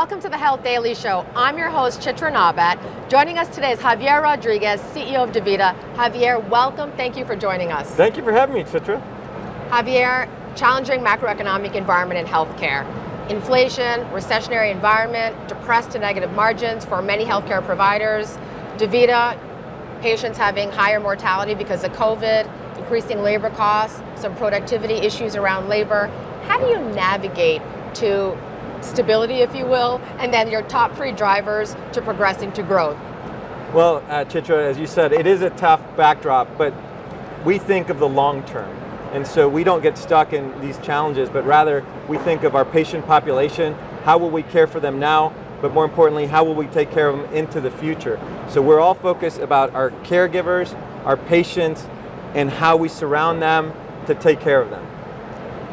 welcome to the Health Daily Show. I'm your host, Chitra Nabat. Joining us today is Javier Rodriguez, CEO of DaVita. Javier, welcome. Thank you for joining us. Thank you for having me, Chitra. Javier, challenging macroeconomic environment in healthcare. Inflation, recessionary environment, depressed to negative margins for many healthcare providers. DaVita, patients having higher mortality because of COVID, increasing labor costs, some productivity issues around labor. How do you navigate to stability, if you will, and then your top three drivers to progressing to growth? Well, Chitra, as you said, it is a tough backdrop, but we think of the long term. And so we don't get stuck in these challenges, but rather we think of our patient population, how will we care for them now, but more importantly, how will we take care of them into the future? So we're all focused about our caregivers, our patients, and how we surround them to take care of them.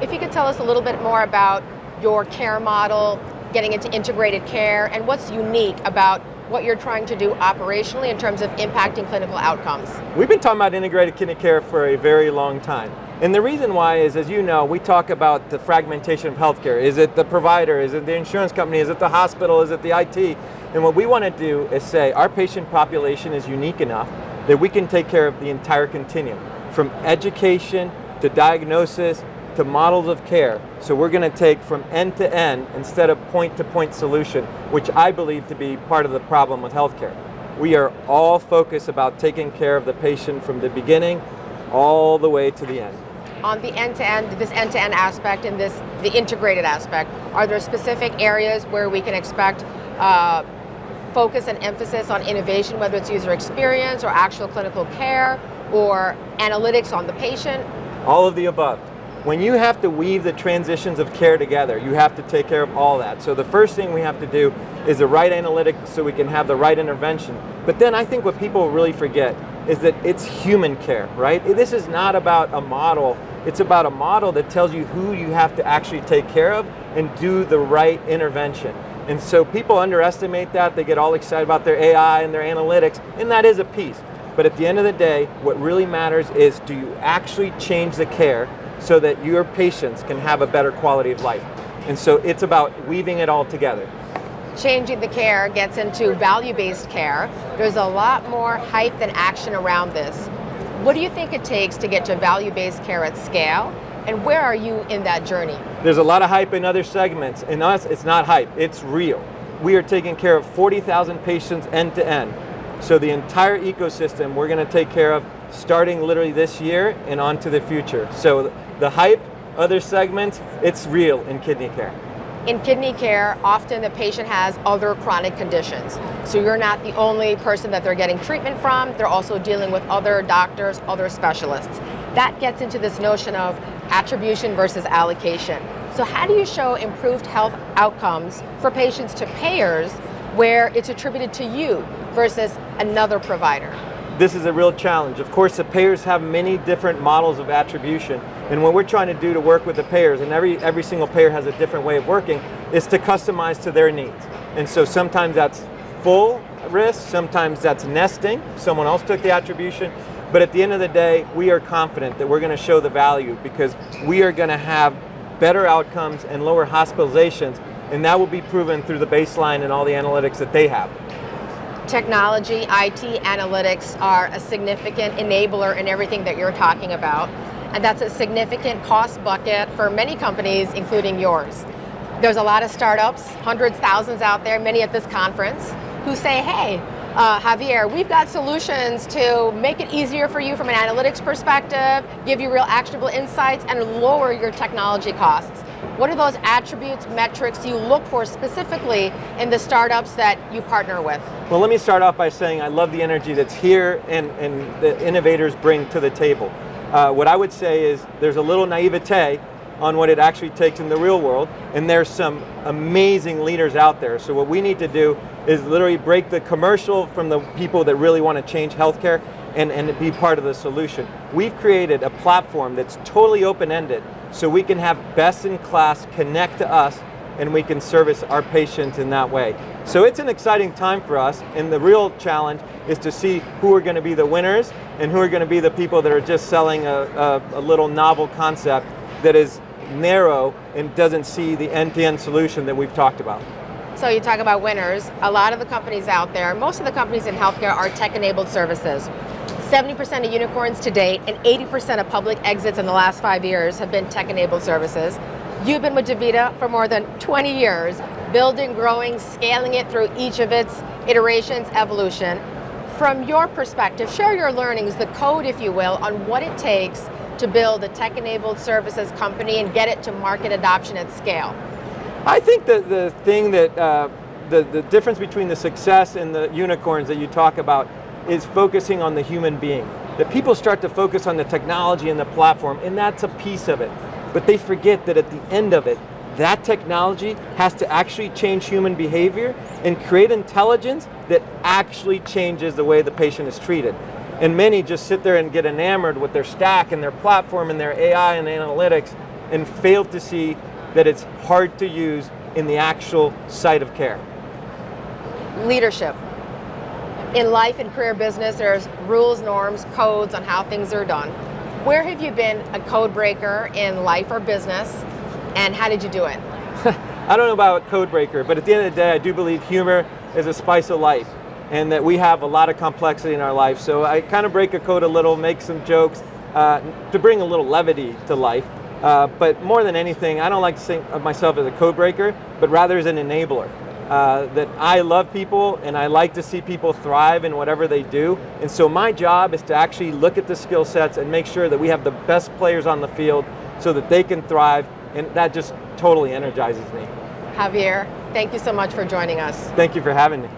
If you could tell us a little bit more about your care model, getting into integrated care, and what's unique about what you're trying to do operationally in terms of impacting clinical outcomes. We've been talking about integrated kidney care for a very long time. And the reason why is, as you know, we talk about the fragmentation of healthcare. Is it the provider? Is it the insurance company? Is it the hospital? Is it the IT? And what we want to do is say our patient population is unique enough that we can take care of the entire continuum, from education to diagnosis to models of care. So we're going to take from end to end instead of point to point solution, which I believe to be part of the problem with healthcare. We are all focused about taking care of the patient from the beginning all the way to the end. On the end-to-end, this end-to-end aspect and the integrated aspect, are there specific areas where we can expect focus and emphasis on innovation, whether it's user experience or actual clinical care or analytics on the patient? All of the above. When you have to weave the transitions of care together, you have to take care of all that. So the first thing we have to do is the right analytics so we can have the right intervention. But then I think what people really forget is that it's human care, right? This is not about a model. It's about a model that tells you who you have to actually take care of and do the right intervention. And so people underestimate that. They get all excited about their AI and their analytics, and that is a piece. But at the end of the day, what really matters is, do you actually change the care so that your patients can have a better quality of life? And so it's about weaving it all together. Changing the care gets into value-based care. There's a lot more hype than action around this. What do you think it takes to get to value-based care at scale? And where are you in that journey? There's a lot of hype in other segments. In us, it's not hype, it's real. We are taking care of 40,000 patients end to end. So the entire ecosystem we're going to take care of starting literally this year and on to the future. So the hype, other segments, it's real in kidney care. In kidney care, often the patient has other chronic conditions. So you're not the only person that they're getting treatment from. They're also dealing with other doctors, other specialists. That gets into this notion of attribution versus allocation. So how do you show improved health outcomes for patients to payers where it's attributed to you versus another provider? This is a real challenge. Of course, the payers have many different models of attribution, and what we're trying to do to work with the payers, and every single payer has a different way of working, is to customize to their needs. And so sometimes that's full risk, sometimes that's nesting, someone else took the attribution, but at the end of the day, we are confident that we're going to show the value because we are going to have better outcomes and lower hospitalizations, and that will be proven through the baseline and all the analytics that they have. Technology, IT, analytics are a significant enabler in everything that you're talking about, and that's a significant cost bucket for many companies, including yours. There's a lot of startups, hundreds, thousands out there, many at this conference, who say, hey, Javier, we've got solutions to make it easier for you from an analytics perspective, give you real actionable insights, and lower your technology costs. What are those attributes, metrics you look for specifically in the startups that you partner with? Well, let me start off by saying I love the energy that's here and the innovators bring to the table. What I would say is there's a little naivete on what it actually takes in the real world, and there's some amazing leaders out there. So what we need to do is literally break the commercial from the people that really want to change healthcare and be part of the solution. We've created a platform that's totally open-ended, so we can have best-in-class connect to us, and we can service our patients in that way. So it's an exciting time for us, and the real challenge is to see who are going to be the winners and who are going to be the people that are just selling a little novel concept that is narrow and doesn't see the end-to-end solution that we've talked about. So you talk about winners. A lot of the companies out there, most of the companies in healthcare are tech-enabled services. 70% of unicorns to date and 80% of public exits in the last 5 years have been tech-enabled services. You've been with DaVita for more than 20 years, building, growing, scaling it through each of its iterations, evolution. From your perspective, share your learnings, the code, if you will, on what it takes to build a tech-enabled services company and get it to market adoption at scale. I think that the thing that, the difference between the success and the unicorns that you talk about is focusing on the human being. That people start to focus on the technology and the platform, and that's a piece of it. But they forget that at the end of it, that technology has to actually change human behavior and create intelligence that actually changes the way the patient is treated. And many just sit there and get enamored with their stack and their platform and their AI and analytics and fail to see that it's hard to use in the actual site of care. Leadership. In life and career business, there's rules, norms, codes on how things are done. Where have you been a code breaker in life or business, and how did you do it? I don't know about code breaker, but at the end of the day, I do believe humor is a spice of life, and that we have a lot of complexity in our life. So I kind of break a code a little, make some jokes to bring a little levity to life. But more than anything, I don't like to think of myself as a code breaker, but rather as an enabler. That I love people and I like to see people thrive in whatever they do. And so my job is to actually look at the skill sets and make sure that we have the best players on the field so that they can thrive, and that just totally energizes me. Javier, thank you so much for joining us. Thank you for having me.